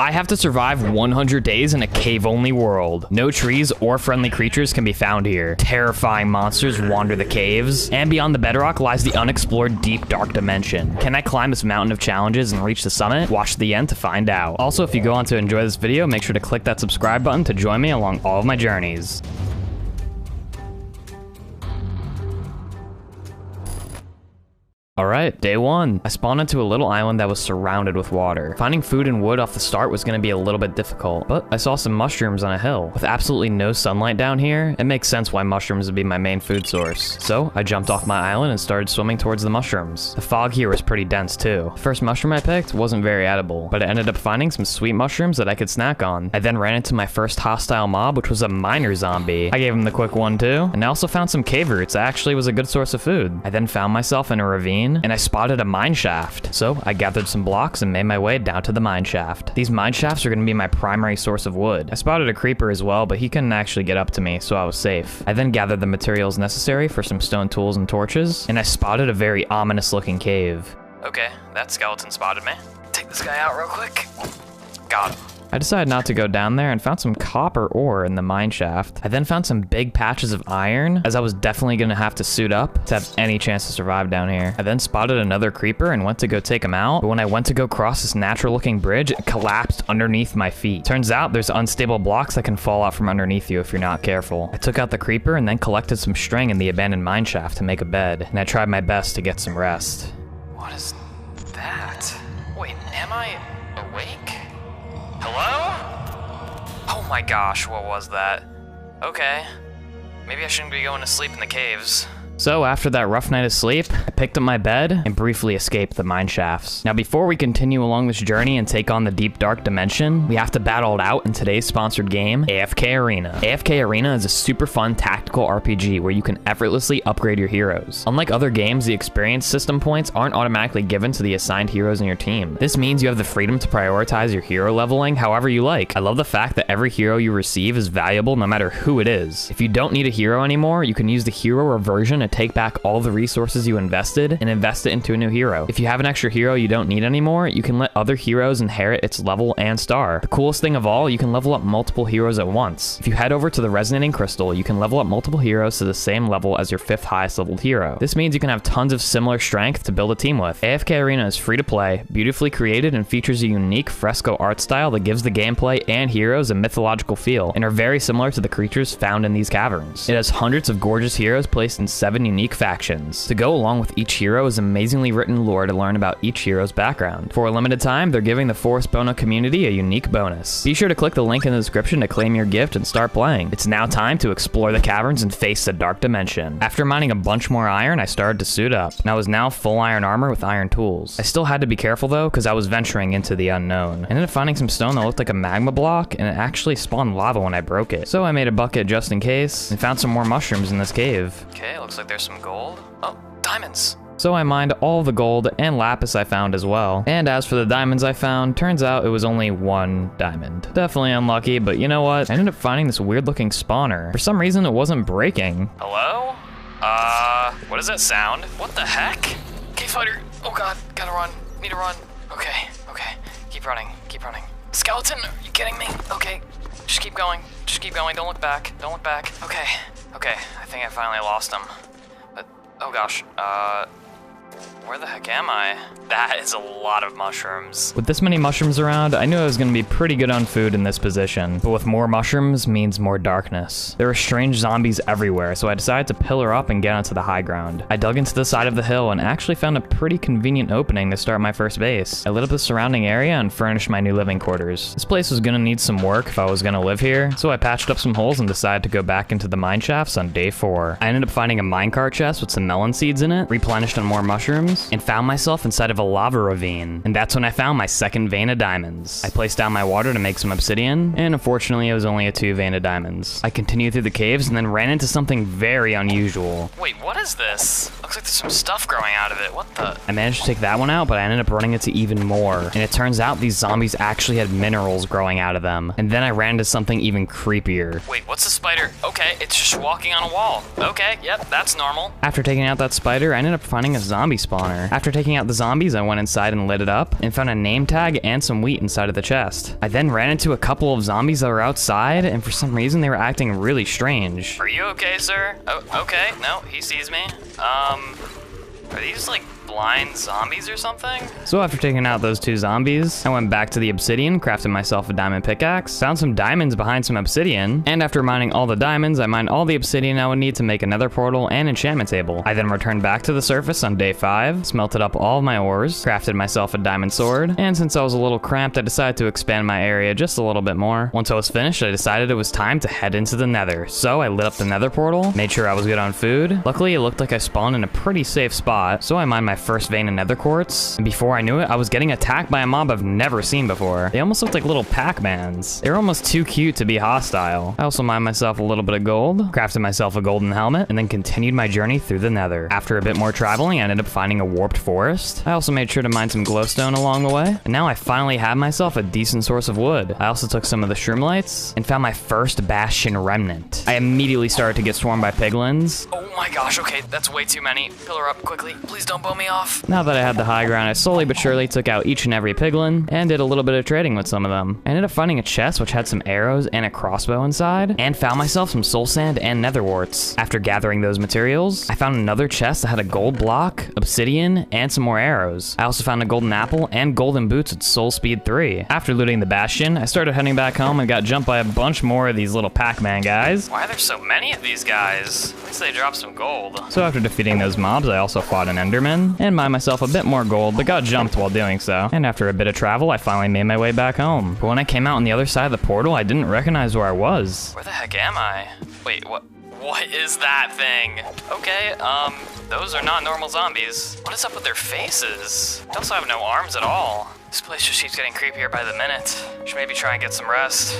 I have to survive 100 days in a cave-only world. No trees or friendly creatures can be found here. Terrifying monsters wander the caves, and beyond the bedrock lies the unexplored deep dark dimension. Can I climb this mountain of challenges and reach the summit? Watch to the end to find out. Also, if you go on to enjoy this video, make sure to click that subscribe button to join me along all of my journeys. Alright, day 1. I spawned into a little island that was surrounded with water. Finding food and wood off the start was going to be a little bit difficult, but I saw some mushrooms on a hill. With absolutely no sunlight down here, it makes sense why mushrooms would be my main food source. So, I jumped off my island and started swimming towards the mushrooms. The fog here was pretty dense too. The first mushroom I picked wasn't very edible, but I ended up finding some sweet mushrooms that I could snack on. I then ran into my first hostile mob, which was a miner zombie. I gave him the quick one too, and I also found some cave roots that actually was a good source of food. I then found myself in a ravine, and I spotted a mine shaft. So I gathered some blocks and made my way down to the mine shaft. These mine shafts are going to be my primary source of wood. I spotted a creeper as well, but he couldn't actually get up to me, so I was safe. I then gathered the materials necessary for some stone tools and torches, and I spotted a very ominous looking cave. Okay, that skeleton spotted me. Take this guy out real quick. Got him. I decided not to go down there and found some copper ore in the mine shaft. I then found some big patches of iron, as I was definitely gonna have to suit up to have any chance to survive down here. I then spotted another creeper and went to go take him out, but when I went to go cross this natural looking bridge, it collapsed underneath my feet. Turns out there's unstable blocks that can fall out from underneath you if you're not careful. I took out the creeper and then collected some string in the abandoned mine shaft to make a bed, and I tried my best to get some rest. What is that? Wait, am I awake? Hello? Oh my gosh, what was that? Okay. Maybe I shouldn't be going to sleep in the caves. So after that rough night of sleep, I picked up my bed and briefly escaped the mine shafts. Now before we continue along this journey and take on the deep dark dimension, we have to battle it out in today's sponsored game, AFK Arena. AFK Arena is a super fun tactical RPG where you can effortlessly upgrade your heroes. Unlike other games, the experience system points aren't automatically given to the assigned heroes in your team. This means you have the freedom to prioritize your hero leveling however you like. I love the fact that every hero you receive is valuable no matter who it is. If you don't need a hero anymore, you can use the hero reversion to take back all the resources you invested and invest it into a new hero. If you have an extra hero you don't need anymore, you can let other heroes inherit its level and star. The coolest thing of all, you can level up multiple heroes at once. If you head over to the Resonating Crystal, you can level up multiple heroes to the same level as your 5th highest leveled hero. This means you can have tons of similar strength to build a team with. AFK Arena is free to play, beautifully created, and features a unique fresco art style that gives the gameplay and heroes a mythological feel, and are very similar to the creatures found in these caverns. It has hundreds of gorgeous heroes placed in 7 unique factions. To go along with each hero is amazingly written lore to learn about each hero's background. For a limited time, they're giving the Forrestbono community a unique bonus. Be sure to click the link in the description to claim your gift and start playing. It's now time to explore the caverns and face the dark dimension. After mining a bunch more iron, I started to suit up, and I was now full iron armor with iron tools. I still had to be careful though, because I was venturing into the unknown. I ended up finding some stone that looked like a magma block, and it actually spawned lava when I broke it. So I made a bucket just in case, and found some more mushrooms in this cave. Okay, looks like there's some gold. Oh, diamonds. So I mined all the gold and lapis I found as well. And as for the diamonds I found, turns out it was only 1 diamond. Definitely unlucky, but you know what? I ended up finding this weird looking spawner. For some reason, it wasn't breaking. Hello? What does that sound? What the heck? Okay, fighter. Oh god, gotta run. Need to run. Okay. Keep running. Skeleton, are you kidding me? Okay, just keep going. Don't look back. Okay, I think I finally lost him. Oh gosh, where the heck am I? That is a lot of mushrooms. With this many mushrooms around, I knew I was gonna be pretty good on food in this position, but with more mushrooms means more darkness. There were strange zombies everywhere, so I decided to pillar up and get onto the high ground. I dug into the side of the hill and actually found a pretty convenient opening to start my first base. I lit up the surrounding area and furnished my new living quarters. This place was gonna need some work if I was gonna live here, so I patched up some holes and decided to go back into the mine shafts on day 4. I ended up finding a minecart chest with some melon seeds in it, replenished on more mushrooms, and found myself inside of a lava ravine. And that's when I found my second vein of diamonds. I placed down my water to make some obsidian, and unfortunately it was only a 2 vein of diamonds. I continued through the caves and then ran into something very unusual. Wait, what is this? Looks like there's some stuff growing out of it. What the? I managed to take that one out, but I ended up running into even more. And it turns out these zombies actually had minerals growing out of them. And then I ran into something even creepier. Wait, what's the spider? Okay, it's just walking on a wall. Okay, yep, that's normal. After taking out that spider, I ended up finding a zombie spawn. spawner. After taking out the zombies, I went inside and lit it up and found a name tag and some wheat inside of the chest. I then ran into a couple of zombies that were outside, and for some reason they were acting really strange. Are you okay, sir? Oh, okay. No, he sees me. Are these like blind zombies or something? So after taking out those two zombies, I went back to the obsidian, crafted myself a diamond pickaxe, found some diamonds behind some obsidian, and after mining all the diamonds, I mined all the obsidian I would need to make another portal and enchantment table. I then returned back to the surface on day 5, smelted up all of my ores, crafted myself a diamond sword, and since I was a little cramped, I decided to expand my area just a little bit more. Once I was finished, I decided it was time to head into the nether. So I lit up the nether portal, made sure I was good on food. Luckily, it looked like I spawned in a pretty safe spot, so I mined my first vein of nether quartz, and before I knew it, I was getting attacked by a mob I've never seen before. They almost looked like little Pac-Mans. They were almost too cute to be hostile. I also mined myself a little bit of gold, crafted myself a golden helmet, and then continued my journey through the nether. After a bit more traveling, I ended up finding a warped forest. I also made sure to mine some glowstone along the way, and now I finally had myself a decent source of wood. I also took some of the shroomlights and found my first bastion remnant. I immediately started to get swarmed by piglins. Oh my gosh, okay, that's way too many. Pillar up quickly, please don't blow me off. Now that I had the high ground, I slowly but surely took out each and every piglin and did a little bit of trading with some of them. I ended up finding a chest which had some arrows and a crossbow inside, and found myself some soul sand and nether warts. After gathering those materials, I found another chest that had a gold block, obsidian, and some more arrows. I also found a golden apple and golden boots at soul speed 3. After looting the bastion, I started heading back home and got jumped by a bunch more of these little Pac-Man guys. Why are there so many of these guys? At least they dropped some gold. So after defeating those mobs, I also fought an enderman and mined myself a bit more gold, but got jumped while doing so. And after a bit of travel, I finally made my way back home. But when I came out on the other side of the portal, I didn't recognize where I was. Where the heck am I? Wait, what is that thing? Okay, those are not normal zombies. What is up with their faces? They also have no arms at all. This place just keeps getting creepier by the minute. Should maybe try and get some rest.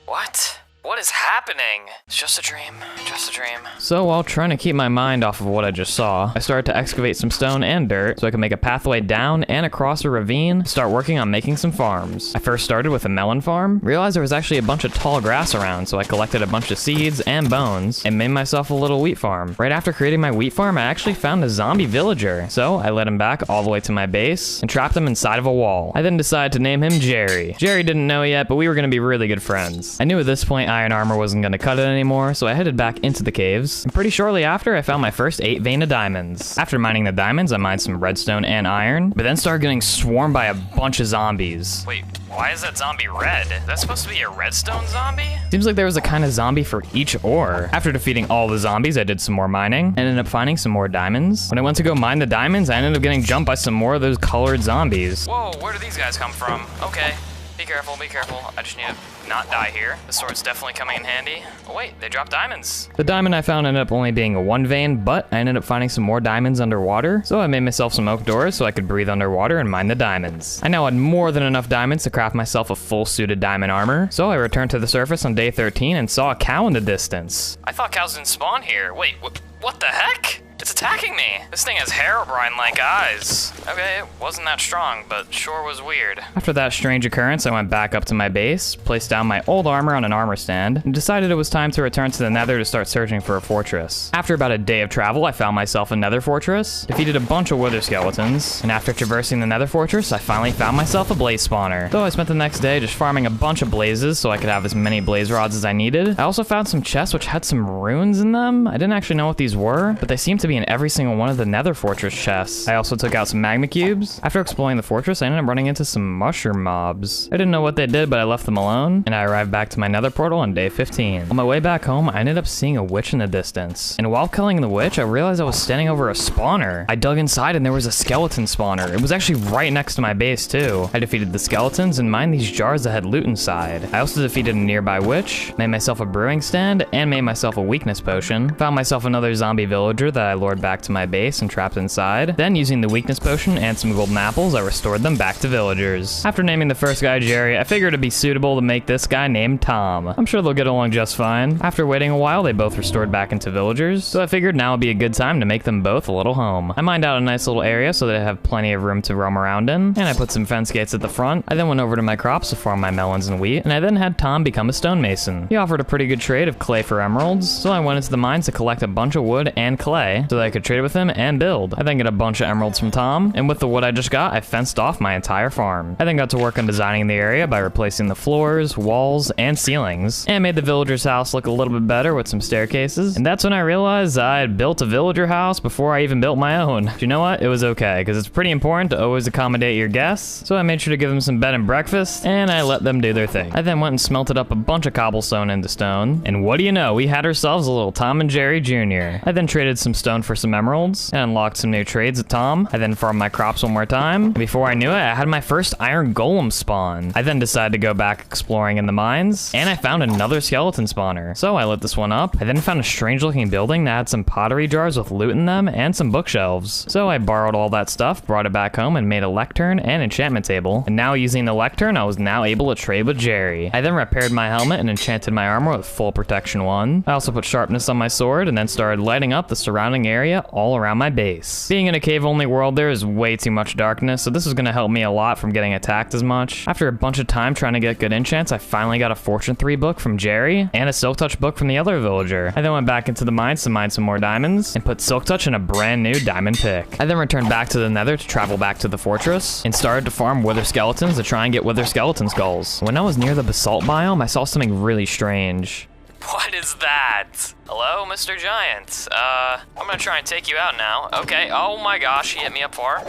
What? What is happening? It's just a dream, just a dream. So while trying to keep my mind off of what I just saw, I started to excavate some stone and dirt so I could make a pathway down and across a ravine to start working on making some farms. I first started with a melon farm, realized there was actually a bunch of tall grass around, so I collected a bunch of seeds and bones and made myself a little wheat farm. Right after creating my wheat farm, I actually found a zombie villager, so I led him back all the way to my base and trapped him inside of a wall. I then decided to name him Jerry. Jerry didn't know yet, but we were going to be really good friends. I knew at this point iron armor wasn't going to cut it anymore, so I headed back into the caves. And pretty shortly after, I found my first 8 vein of diamonds. After mining the diamonds, I mined some redstone and iron, but then started getting swarmed by a bunch of zombies. Wait, why is that zombie red? Is that supposed to be a redstone zombie? Seems like there was a kind of zombie for each ore. After defeating all the zombies, I did some more mining and ended up finding some more diamonds. When I went to go mine the diamonds, I ended up getting jumped by some more of those colored zombies. Whoa, where do these guys come from? Okay. Be careful, be careful. I just need to not die here. The sword's definitely coming in handy. Oh wait, they dropped diamonds. The diamond I found ended up only being a 1 vein, but I ended up finding some more diamonds underwater, so I made myself some oak doors so I could breathe underwater and mine the diamonds. I now had more than enough diamonds to craft myself a full suited diamond armor, so I returned to the surface on day 13 and saw a cow in the distance. I thought cows didn't spawn here. Wait, what the heck? It's attacking me. This thing has Herobrine-like eyes. Okay, it wasn't that strong, but sure was weird. After that strange occurrence, I went back up to my base, placed down my old armor on an armor stand, and decided it was time to return to the nether to start searching for a fortress. After about a day of travel, I found myself a nether fortress, defeated a bunch of wither skeletons, and after traversing the nether fortress, I finally found myself a blaze spawner. So I spent the next day just farming a bunch of blazes so I could have as many blaze rods as I needed. I also found some chests which had some runes in them. I didn't actually know what these were, but they seemed to be in every single one of the nether fortress chests. I also took out some magma cubes. After exploring the fortress, I ended up running into some mushroom mobs. I didn't know what they did, but I left them alone, and I arrived back to my nether portal on day 15. On my way back home, I ended up seeing a witch in the distance, and while killing the witch, I realized I was standing over a spawner. I dug inside and there was a skeleton spawner. It was actually right next to my base too. I defeated the skeletons and mined these jars that had loot inside. I also defeated a nearby witch, made myself a brewing stand, and made myself a weakness potion. Found myself another zombie villager that I lured teleported back to my base and trapped inside. Then, using the weakness potion and some golden apples, I restored them back to villagers. After naming the first guy Jerry, I figured it'd be suitable to make this guy named Tom. I'm sure they'll get along just fine. After waiting a while, they both restored back into villagers, so I figured now would be a good time to make them both a little home. I mined out a nice little area so that I have plenty of room to roam around in, and I put some fence gates at the front. I then went over to my crops to farm my melons and wheat, and I then had Tom become a stonemason. He offered a pretty good trade of clay for emeralds, so I went into the mines to collect a bunch of wood and clay so that I could trade with him and build. I then got a bunch of emeralds from Tom, and with the wood I just got, I fenced off my entire farm. I then got to work on designing the area by replacing the floors, walls, and ceilings, and made the villager's house look a little bit better with some staircases. And that's when I realized I had built a villager house before I even built my own. But you know what? It was okay, because it's pretty important to always accommodate your guests, so I made sure to give them some bed and breakfast, and I let them do their thing. I then went and smelted up a bunch of cobblestone into stone, and what do you know? We had ourselves a little Tom and Jerry Jr. I then traded some stone for some emeralds, and unlocked some new trades at Tom. I then farmed my crops one more time, and before I knew it, I had my first iron golem spawn. I then decided to go back exploring in the mines, and I found another skeleton spawner. So I lit this one up. I then found a strange looking building that had some pottery jars with loot in them and some bookshelves. So I borrowed all that stuff, brought it back home, and made a lectern and enchantment table. And now using the lectern, I was now able to trade with Jerry. I then repaired my helmet and enchanted my armor with full protection 1. I also put sharpness on my sword and then started lighting up the surrounding area all around my base. Being in a cave-only world, there is way too much darkness, so this is going to help me a lot from getting attacked as much. After a bunch of time trying to get good enchants, I finally got a Fortune 3 book from Jerry and a Silk Touch book from the other villager. I then went back into the mines to mine some more diamonds and put Silk Touch in a brand new diamond pick. I then returned back to the Nether to travel back to the fortress and started to farm wither skeletons to try and get wither skeleton skulls. When I was near the basalt biome, I saw something really strange. What is that? Hello, Mr. Giant. I'm gonna try and take you out now. Okay, oh my gosh, he hit me up far.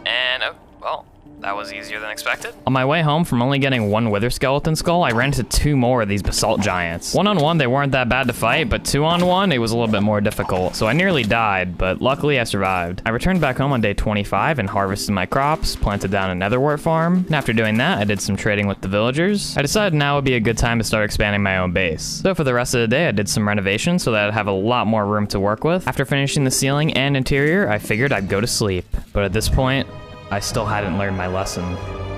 And, oh, well, that was easier than expected. On my way home from only getting one wither skeleton skull, I ran into 2 more of these basalt giants. 1-on-1, they weren't that bad to fight, but 2-on-1, it was a little bit more difficult. So I nearly died, but luckily I survived. I returned back home on day 25 and harvested my crops, planted down a netherwort farm, and after doing that, I did some trading with the villagers. I decided now would be a good time to start expanding my own base. So for the rest of the day, I did some renovations so that I'd have a lot more room to work with. After finishing the ceiling and interior, I figured I'd go to sleep. But at this point, I still hadn't learned my lesson.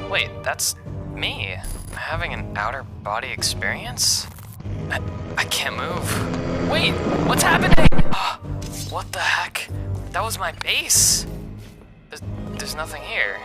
Wait, that's me. I'm having an outer body experience? I can't move. Wait, what's happening? What the heck? That was my base. There's nothing here.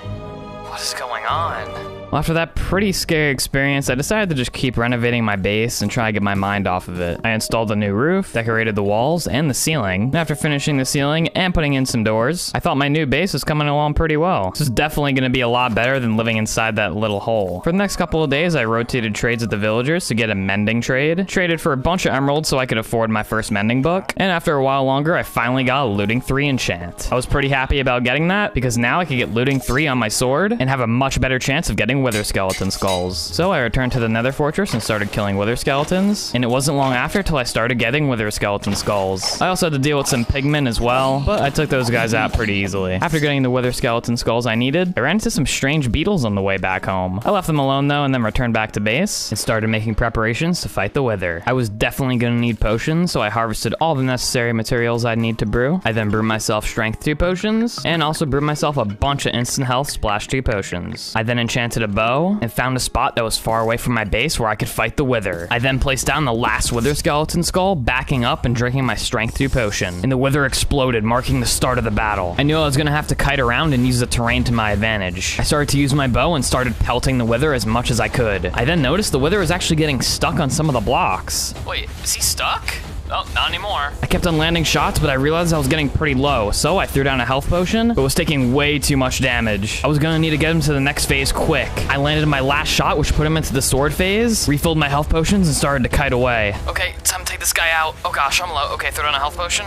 What is going on? Well, after that pretty scary experience, I decided to just keep renovating my base and try to get my mind off of it. I installed a new roof, decorated the walls and the ceiling, and after finishing the ceiling and putting in some doors, I thought my new base was coming along pretty well. This is definitely going to be a lot better than living inside that little hole. For the next couple of days, I rotated trades with the villagers to get a mending trade, traded for a bunch of emeralds so I could afford my first mending book, and after a while longer, I finally got a looting 3 enchant. I was pretty happy about getting that because now I could get looting 3 on my sword and have a much better chance of getting wither skeleton skulls. So I returned to the nether fortress and started killing wither skeletons, and it wasn't long after till I started getting wither skeleton skulls. I also had to deal with some pigmen as well, but I took those guys out pretty easily. After getting the wither skeleton skulls I needed, I ran into some strange beetles on the way back home. I left them alone though and then returned back to base and started making preparations to fight the wither. I was definitely gonna need potions, so I harvested all the necessary materials I'd need to brew. I then brewed myself strength 2 potions and also brewed myself a bunch of instant health splash 2 potions. I then enchanted a bow and found a spot that was far away from my base where I could fight the wither. I then placed down the last wither skeleton skull, backing up and drinking my strength 2 potion, and the wither exploded, marking the start of the battle. I knew I was gonna have to kite around and use the terrain to my advantage. I started to use my bow and started pelting the wither as much as I could. I then noticed the wither was actually getting stuck on some of the blocks. Wait, is he stuck? Oh, not anymore. I kept on landing shots, but I realized I was getting pretty low, so I threw down a health potion, but was taking way too much damage. I was gonna need to get him to the next phase quick. I landed my last shot, which put him into the sword phase, refilled my health potions, and started to kite away. Okay, time to take this guy out. Oh gosh, I'm low. Okay, throw down a health potion.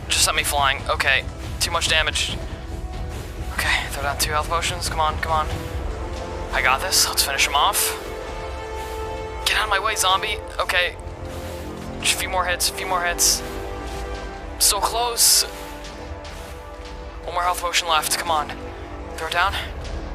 Just sent me flying. Okay, too much damage. Okay, throw down 2 health potions. Come on, come on. I got this. Let's finish him off. Get out of my way, zombie. Okay. Just a few more hits, a few more hits. So close. 1 more health potion left, come on. Throw it down.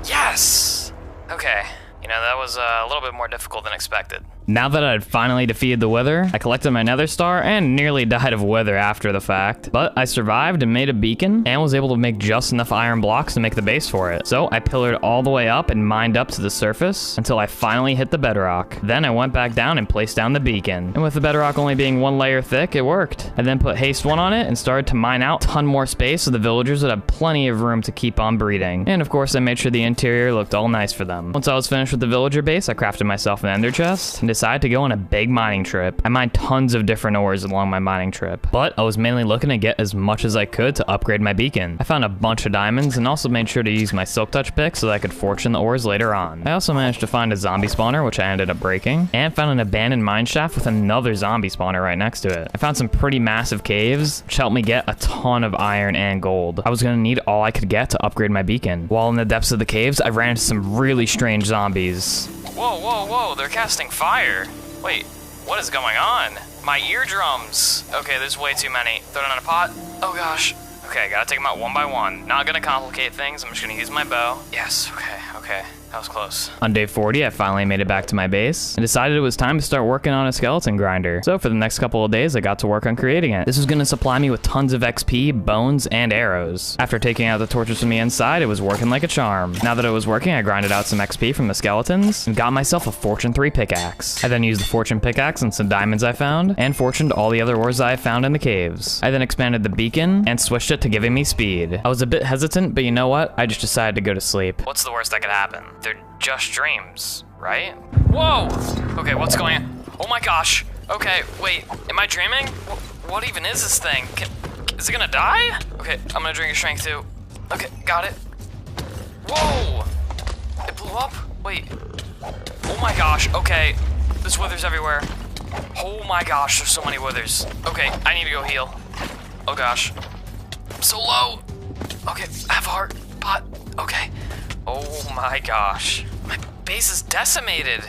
Yes! Okay, you know, that was a little bit more difficult than expected. Now that I had finally defeated the Wither, I collected my Nether Star and nearly died of Wither after the fact. But I survived and made a beacon and was able to make just enough iron blocks to make the base for it. So I pillared all the way up and mined up to the surface until I finally hit the bedrock. Then I went back down and placed down the beacon. And with the bedrock only being 1 layer thick, it worked. I then put haste 1 on it and started to mine out a ton more space so the villagers would have plenty of room to keep on breeding. And of course I made sure the interior looked all nice for them. Once I was finished with the villager base, I crafted myself an ender chest and decided to go on a big mining trip. I mined tons of different ores along my mining trip, but I was mainly looking to get as much as I could to upgrade my beacon. I found a bunch of diamonds and also made sure to use my silk touch pick so that I could fortune the ores later on. I also managed to find a zombie spawner, which I ended up breaking, and found an abandoned mine shaft with another zombie spawner right next to it. I found some pretty massive caves, which helped me get a ton of iron and gold. I was gonna need all I could get to upgrade my beacon. While in the depths of the caves, I ran into some really strange zombies. Whoa, whoa, whoa, they're casting fire. Wait, what is going on? My eardrums. Okay, there's way too many. Throw it in a pot. Oh gosh. Okay, gotta take them out one by one. Not gonna complicate things, I'm just gonna use my bow. Yes, okay. That was close. On day 40, I finally made it back to my base and decided it was time to start working on a skeleton grinder. So for the next couple of days, I got to work on creating it. This was gonna supply me with tons of XP, bones, and arrows. After taking out the torches from the inside, it was working like a charm. Now that it was working, I grinded out some XP from the skeletons and got myself a Fortune 3 pickaxe. I then used the Fortune pickaxe and some diamonds I found, and fortuned all the other ores I found in the caves. I then expanded the beacon and switched it to giving me speed. I was a bit hesitant, but you know what? I just decided to go to sleep. What's the worst that could happen? They're just dreams, right? Whoa! Okay, what's going on? Oh my gosh. Okay, wait, am I dreaming? What even is this thing? Is it gonna die? Okay, I'm gonna drink a strength too. Okay, got it. Whoa! It blew up? Wait. Oh my gosh, okay. There's withers everywhere. Oh my gosh, there's so many withers. Okay, I need to go heal. Oh gosh. I'm so low. Okay, I have a heart pot. Okay. Oh my gosh. My base is decimated.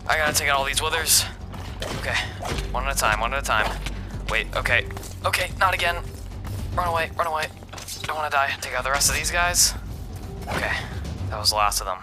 I gotta take out all these withers. Okay, one at a time. Wait, okay, not again. Run away. Don't wanna die. Take out the rest of these guys. Okay, that was the last of them.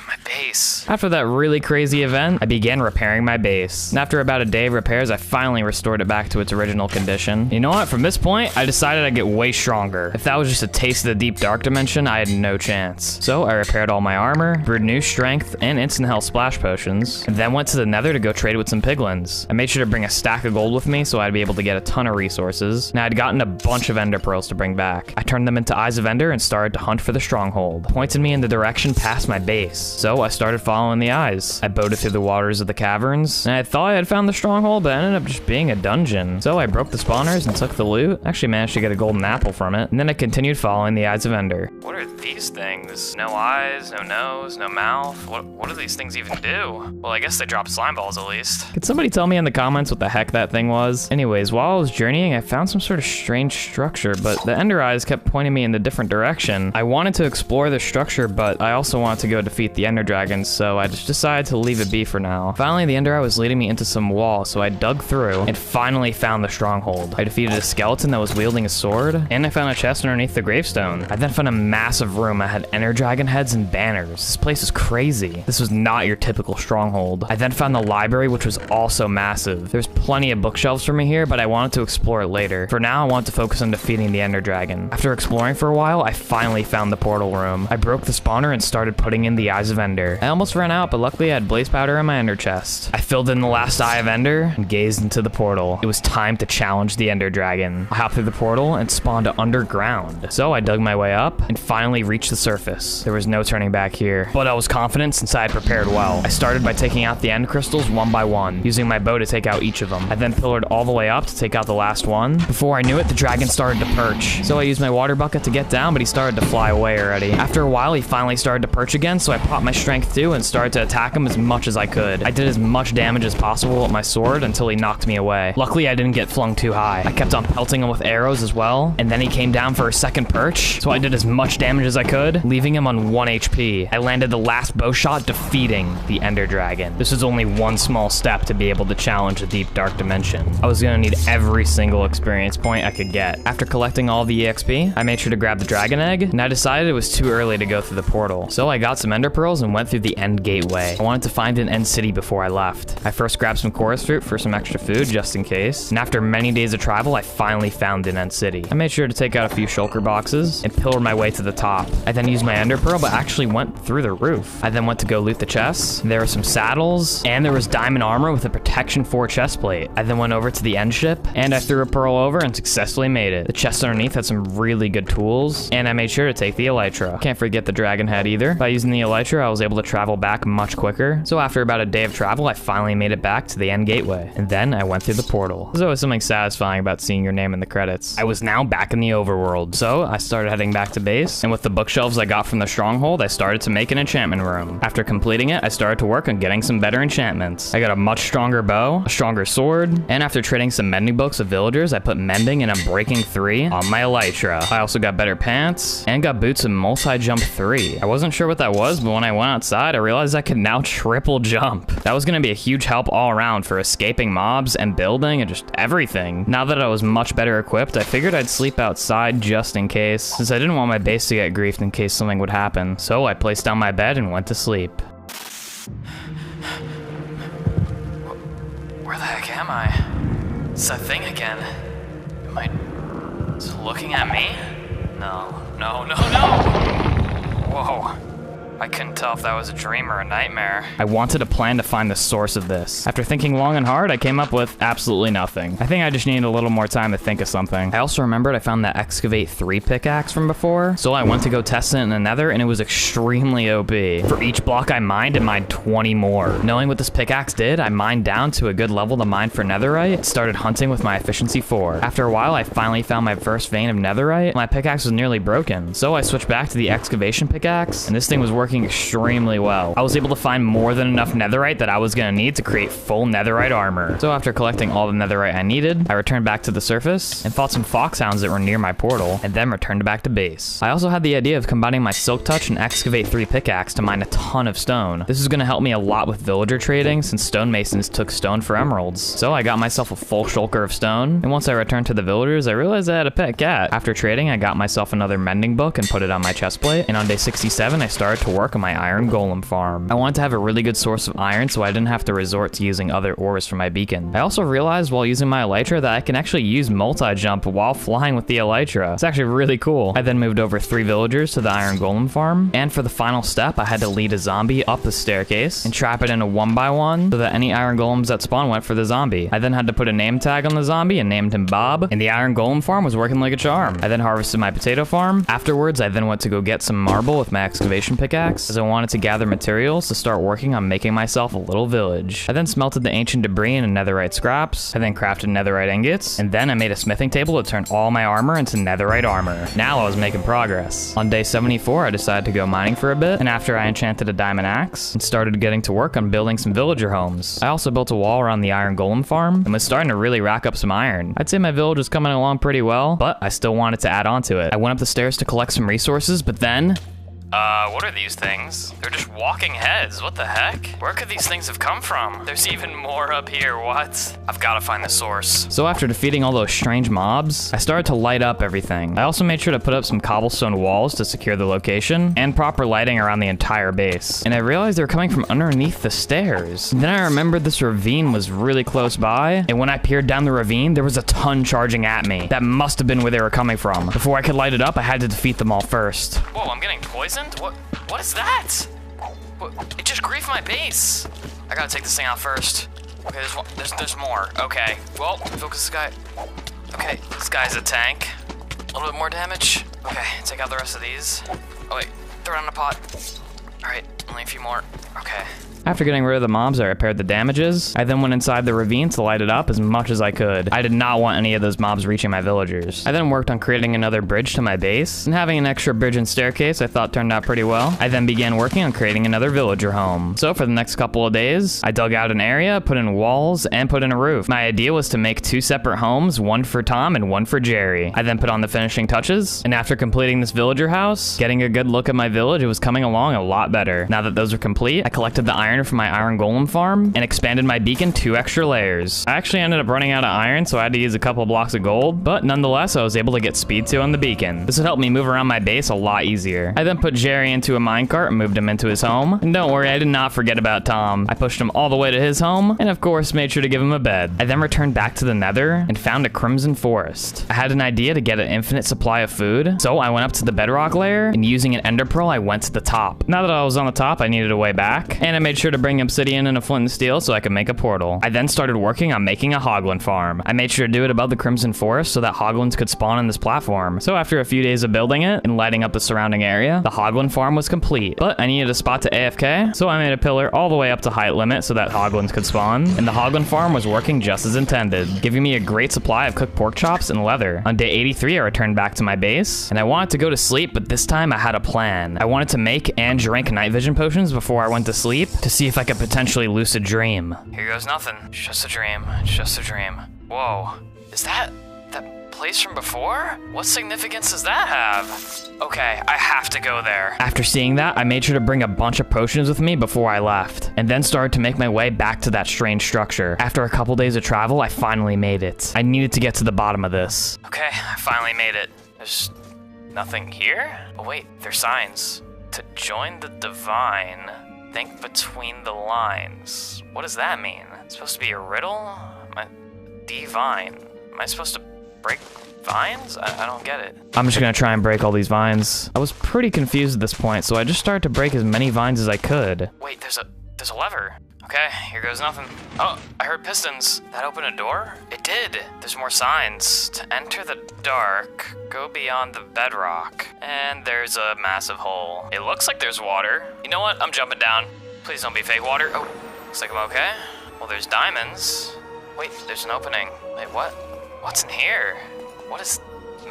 My base. After that really crazy event, I began repairing my base. And after about a day of repairs, I finally restored it back to its original condition. You know what? From this point, I decided I'd get way stronger. If that was just a taste of the deep dark dimension, I had no chance. So I repaired all my armor, brewed new strength and instant health splash potions, and then went to the nether to go trade with some piglins. I made sure to bring a stack of gold with me so I'd be able to get a ton of resources. And I had gotten a bunch of ender pearls to bring back. I turned them into eyes of ender and started to hunt for the stronghold. Pointed me in the direction past my base. So I started following the eyes. I boated through the waters of the caverns, and I thought I had found the stronghold, but it ended up just being a dungeon. So I broke the spawners and took the loot. Actually managed to get a golden apple from it, and then I continued following the eyes of ender. What are these things? No eyes, no nose, no mouth. What do these things even do? Well, I guess they drop slime balls at least. Could somebody tell me in the comments what the heck that thing was? Anyways, while I was journeying, I found some sort of strange structure, but the ender eyes kept pointing me in a different direction. I wanted to explore the structure, but I also wanted to go defeat the ender dragons, so I just decided to leave it be for now. Finally, the ender eye was leading me into some wall, so I dug through and finally found the stronghold. I defeated a skeleton that was wielding a sword, and I found a chest underneath the gravestone. I then found a massive room that had ender dragon heads and banners. This place is crazy. This was not your typical stronghold. I then found the library, which was also massive. There's plenty of bookshelves for me here, but I wanted to explore it later. For now, I want to focus on defeating the ender dragon. After exploring for a while, I finally found the portal room. I broke the spawner and started putting in the eyes of ender. I almost ran out, but luckily I had blaze powder in my ender chest. I filled in the last eye of ender and gazed into the portal. It was time to challenge the ender dragon. I hopped through the portal and spawned underground. So I dug my way up and finally reached the surface. There was no turning back here, but I was confident since I had prepared well. I started by taking out the end crystals one by one, using my bow to take out each of them. I then pillared all the way up to take out the last one. Before I knew it, the dragon started to perch. So I used my water bucket to get down, but he started to fly away already. After a while, he finally started to perch again, so I popped my strength too and started to attack him as much as I could. I did as much damage as possible with my sword until he knocked me away. Luckily, I didn't get flung too high. I kept on pelting him with arrows as well, and then he came down for a second perch, so I did as much damage as I could, leaving him on 1 HP. I landed the last bow shot, defeating the ender dragon. This was only one small step to be able to challenge the deep dark dimension. I was gonna need every single experience point I could get. After collecting all the EXP, I made sure to grab the dragon egg, and I decided it was too early to go through the portal. So I got some ender pearls and went through the end gateway. I wanted to find an end city before I left. I first grabbed some chorus fruit for some extra food just in case, and after many days of travel, I finally found an end city. I made sure to take out a few shulker boxes and pillared my way to the top. I then used my ender pearl, but actually went through the roof. I then went to go loot the chests. There were some saddles, and there was diamond armor with a protection 4 chest plate. I then went over to the end ship, and I threw a pearl over and successfully made it. The chest underneath had some really good tools, and I made sure to take the elytra. Can't forget the dragon head either. By using the elytra, I was able to travel back much quicker. So after about a day of travel, I finally made it back to the end gateway. And then I went through the portal. There's always something satisfying about seeing your name in the credits. I was now back in the overworld, so I started heading back to base, and with the bookshelves I got from the stronghold, I started to make an enchantment room. After completing it, I started to work on getting some better enchantments. I got a much stronger bow, a stronger sword, and after trading some mending books of villagers, I put mending and unbreaking 3 on my elytra. I also got better pants, and got boots of multi-jump 3. I wasn't sure what that was, but when I went outside, I realized I could now triple jump. That was gonna be a huge help all around for escaping mobs and building and just everything. Now that I was much better equipped, I figured I'd sleep outside just in case, since I didn't want my base to get griefed in case something would happen. So I placed down my bed and went to sleep. Where the heck am I? It's that thing again. Am I looking at me? No. Whoa. I couldn't tell if that was a dream or a nightmare. I wanted a plan to find the source of this. After thinking long and hard, I came up with absolutely nothing. I think I just needed a little more time to think of something. I also remembered I found that Excavate 3 pickaxe from before, so I went to go test it in the nether, and it was extremely OP. For each block I mined, it mined 20 more. Knowing what this pickaxe did, I mined down to a good level to mine for netherite, started hunting with my efficiency 4. After a while, I finally found my first vein of netherite. My pickaxe was nearly broken, so I switched back to the excavation pickaxe, and this thing was working extremely well. I was able to find more than enough netherite that I was gonna need to create full netherite armor. So after collecting all the netherite I needed, I returned back to the surface and fought some foxhounds that were near my portal, and then returned back to base. I also had the idea of combining my silk touch and excavate 3 pickaxe to mine a ton of stone. This is gonna help me a lot with villager trading since stonemasons took stone for emeralds. So I got myself a full shulker of stone, and once I returned to the villagers, I realized I had a pet cat. After trading, I got myself another mending book and put it on my chest plate, and on day 67, I started to work on my iron golem farm. I wanted to have a really good source of iron so I didn't have to resort to using other ores for my beacon. I also realized while using my elytra that I can actually use multi-jump while flying with the elytra. It's actually really cool. I then moved over 3 villagers to the iron golem farm, and for the final step, I had to lead a zombie up the staircase and trap it in a 1x1 so that any iron golems that spawn went for the zombie. I then had to put a name tag on the zombie and named him Bob, and the iron golem farm was working like a charm. I then harvested my potato farm. Afterwards, I then went to go get some marble with my excavation pickaxe, as I wanted to gather materials to start working on making myself a little village. I then smelted the ancient debris into netherite scraps. I then crafted netherite ingots, and then I made a smithing table to turn all my armor into netherite armor. Now I was making progress. On day 74, I decided to go mining for a bit, and after I enchanted a diamond axe and started getting to work on building some villager homes. I also built a wall around the iron golem farm and was starting to really rack up some iron. I'd say my village was coming along pretty well, but I still wanted to add on to it. I went up the stairs to collect some resources, but then What are these things? They're just walking heads, what the heck? Where could these things have come from? There's even more up here, what? I've gotta find the source. So after defeating all those strange mobs, I started to light up everything. I also made sure to put up some cobblestone walls to secure the location, and proper lighting around the entire base. And I realized they were coming from underneath the stairs. And then I remembered this ravine was really close by, and when I peered down the ravine, there was a ton charging at me. That must have been where they were coming from. Before I could light it up, I had to defeat them all first. Whoa, I'm getting poisoned? What is that? It just griefed my base. I gotta take this thing out first. Okay, there's more. Okay, well, focus this guy. Okay, this guy's a tank. A little bit more damage. Okay, take out the rest of these. Oh wait, throw it in a pot. All right, only a few more. Okay. After getting rid of the mobs, I repaired the damages. I then went inside the ravine to light it up as much as I could. I did not want any of those mobs reaching my villagers. I then worked on creating another bridge to my base, and having an extra bridge and staircase I thought turned out pretty well. I then began working on creating another villager home. So for the next couple of days, I dug out an area, put in walls, and put in a roof. My idea was to make 2 separate homes, one for Tom and one for Jerry. I then put on the finishing touches, and after completing this villager house, getting a good look at my village, it was coming along a lot better. Now that those were complete, I collected the iron iron from my iron golem farm and expanded my beacon 2 extra layers. I actually ended up running out of iron, so I had to use a couple blocks of gold, but nonetheless, I was able to get speed 2 on the beacon. This would help me move around my base a lot easier. I then put Jerry into a minecart and moved him into his home. And don't worry, I did not forget about Tom. I pushed him all the way to his home, and of course, made sure to give him a bed. I then returned back to the nether and found a crimson forest. I had an idea to get an infinite supply of food, so I went up to the bedrock layer, and using an ender pearl, I went to the top. Now that I was on the top, I needed a way back, and I made sure to bring obsidian and a flint and steel so I could make a portal. I then started working on making a hoglin farm. I made sure to do it above the crimson forest so that hoglins could spawn on this platform. So after a few days of building it and lighting up the surrounding area, the hoglin farm was complete. But I needed a spot to AFK, so I made a pillar all the way up to height limit so that hoglins could spawn, and the hoglin farm was working just as intended, giving me a great supply of cooked pork chops and leather. On day 83, I returned back to my base, and I wanted to go to sleep, but this time I had a plan. I wanted to make and drink night vision potions before I went to sleep to see if I could potentially lucid dream. Here goes nothing. It's just a dream. It's just a dream. Whoa. Is that place from before? What significance does that have? Okay, I have to go there. After seeing that, I made sure to bring a bunch of potions with me before I left, and then started to make my way back to that strange structure. After a couple days of travel, I finally made it. I needed to get to the bottom of this. Okay, I finally made it. There's nothing here? Oh wait, there's signs. To join the divine, think between the lines. What does that mean? It's supposed to be a riddle? Divine. Am I supposed to break vines? I don't get it. I'm just gonna try and break all these vines. I was pretty confused at this point, so I just started to break as many vines as I could. Wait, there's a lever. Okay, here goes nothing. Oh, I heard pistons. That open a door? It did. There's more signs. To enter the dark, go beyond the bedrock. And there's a massive hole. It looks like there's water. You know what? I'm jumping down. Please don't be fake water. Oh, looks like I'm okay. Well, there's diamonds. Wait, there's an opening. Wait, what? What's in here? What is...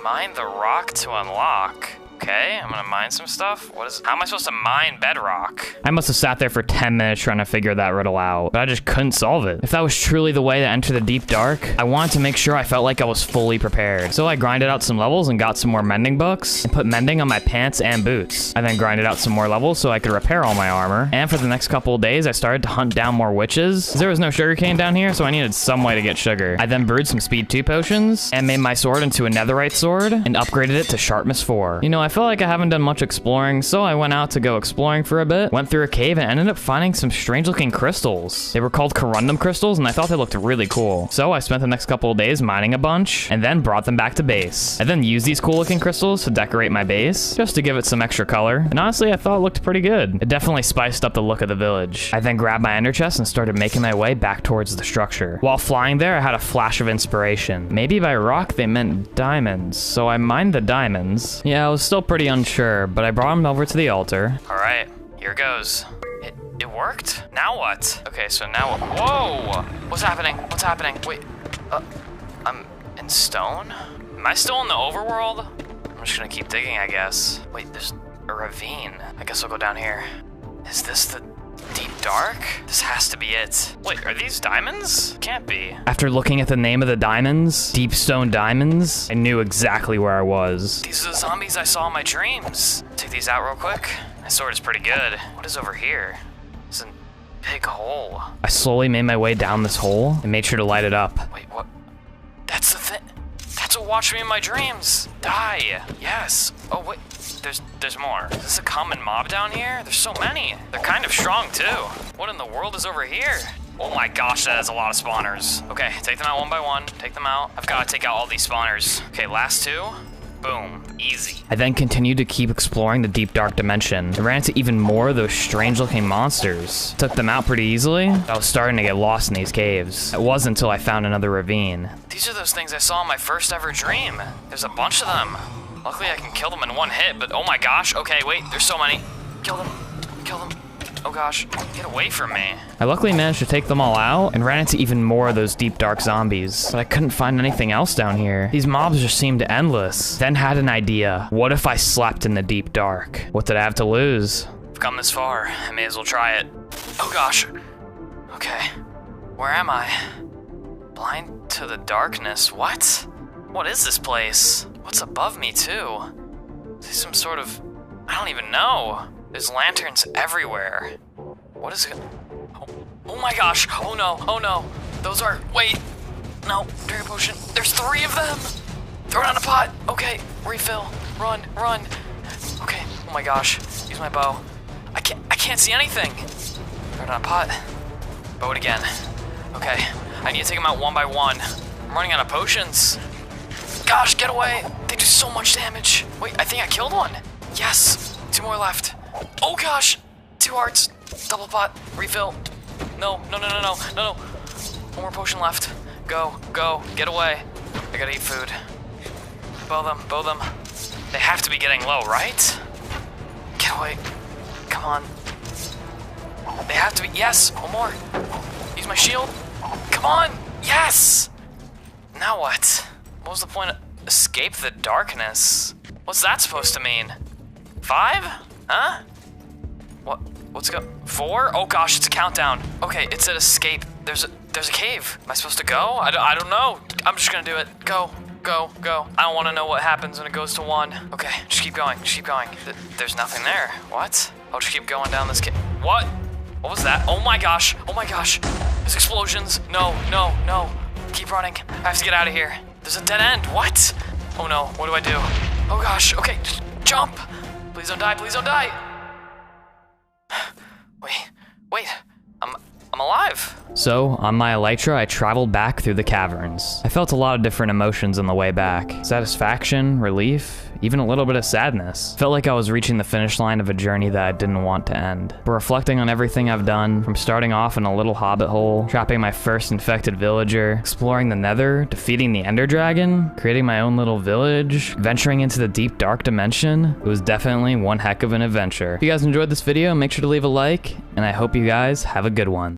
Mine the rock to unlock. Okay, I'm gonna mine some stuff. How am I supposed to mine bedrock? I must have sat there for 10 minutes trying to figure that riddle out, but I just couldn't solve it. If that was truly the way to enter the deep dark, I wanted to make sure I felt like I was fully prepared. So I grinded out some levels and got some more mending books and put mending on my pants and boots. I then grinded out some more levels so I could repair all my armor. And for the next couple of days, I started to hunt down more witches. There was no sugarcane down here, so I needed some way to get sugar. I then brewed some speed 2 potions and made my sword into a netherite sword and upgraded it to sharpness 4. You know, I feel like I haven't done much exploring, so I went out to go exploring for a bit, went through a cave and ended up finding some strange looking crystals. They were called corundum crystals and I thought they looked really cool. So I spent the next couple of days mining a bunch and then brought them back to base. I then used these cool looking crystals to decorate my base, just to give it some extra color. And honestly, I thought it looked pretty good. It definitely spiced up the look of the village. I then grabbed my ender chest and started making my way back towards the structure. While flying there, I had a flash of inspiration. Maybe by rock they meant diamonds, so I mined the diamonds. Yeah, I was still pretty unsure, but I brought them over to the altar. All right, here goes. It worked? Now what? Okay, so now, whoa! What's happening? What's happening? Wait, I'm in stone? Am I still in the overworld? I'm just gonna keep digging, I guess. Wait, there's a ravine. I guess I'll go down here. Is this the deep dark? This has to be it. Wait, are these diamonds? Can't be. After looking at the name of the diamonds, Deep Stone Diamonds, I knew exactly where I was. These are the zombies I saw in my dreams. Take these out real quick. My sword is pretty good. What is over here? It's a big hole. I slowly made my way down this hole and made sure to light it up. Wait, what? That's the thing. That's what watched me in my dreams. Die. Yes. Oh, wait. There's more. Is this a common mob down here? There's so many. They're kind of strong, too. What in the world is over here? Oh my gosh, that is a lot of spawners. Okay, take them out one by one. Take them out. I've got to take out all these spawners. Okay, last 2. Boom. Easy. I then continued to keep exploring the deep dark dimension. I ran into even more of those strange looking monsters. Took them out pretty easily. I was starting to get lost in these caves. It wasn't until I found another ravine. These are those things I saw in my first ever dream. There's a bunch of them. Luckily I can kill them in one hit, but oh my gosh. Okay, wait, there's so many. Kill them. Kill them. Oh gosh, get away from me. I luckily managed to take them all out and ran into even more of those deep dark zombies, but I couldn't find anything else down here. These mobs just seemed endless. Then had an idea. What if I slept in the deep dark? What did I have to lose? I've come this far, I may as well try it. Oh gosh. Okay, where am I? Blind to the darkness, what? What is this place? What's above me too? Is this some sort of, I don't even know. There's lanterns everywhere. What is it? Oh my gosh. Oh no. Oh no. Those are, wait. No, Dragon Potion. There's 3 of them. Throw it on a pot. Okay, refill. Run, run. Okay, oh my gosh. Use my bow. I can't see anything. Throw it on a pot. Bow it again. Okay, I need to take them out one by one. I'm running out of potions. Gosh, get away. They do so much damage. Wait, I think I killed one. Yes, 2 more left. Oh gosh, 2 hearts. Double pot, refill. No, no, no, no, no, no, no. 1 more potion left. Go, go, get away. I gotta eat food. Bow them, bow them. They have to be getting low, right? Get away. Come on. They have to be, yes, 1 more. Use my shield. Come on, yes! Now what? What was the point of escape the darkness? What's that supposed to mean? 5? Huh? What? What's go? 4? Oh gosh, it's a countdown. Okay, it said escape. There's a cave. Am I supposed to go? I don't know. I'm just gonna do it. Go, go, go. I don't want to know what happens when it goes to 1. Okay, just keep going. Just keep going. There's nothing there. What? I'll just keep going down this cave. What? What was that? Oh my gosh. Oh my gosh. There's explosions. No, no, no. Keep running. I have to get out of here. There's a dead end. What? Oh no. What do I do? Oh gosh. Okay, just jump. Please don't die. Please don't die. Wait. I'm alive. So, on my elytra, I traveled back through the caverns. I felt a lot of different emotions on the way back. Satisfaction, relief, even a little bit of sadness. Felt like I was reaching the finish line of a journey that I didn't want to end. But reflecting on everything I've done, from starting off in a little hobbit hole, trapping my first infected villager, exploring the nether, defeating the ender dragon, creating my own little village, venturing into the deep dark dimension, it was definitely one heck of an adventure. If you guys enjoyed this video, make sure to leave a like, and I hope you guys have a good one.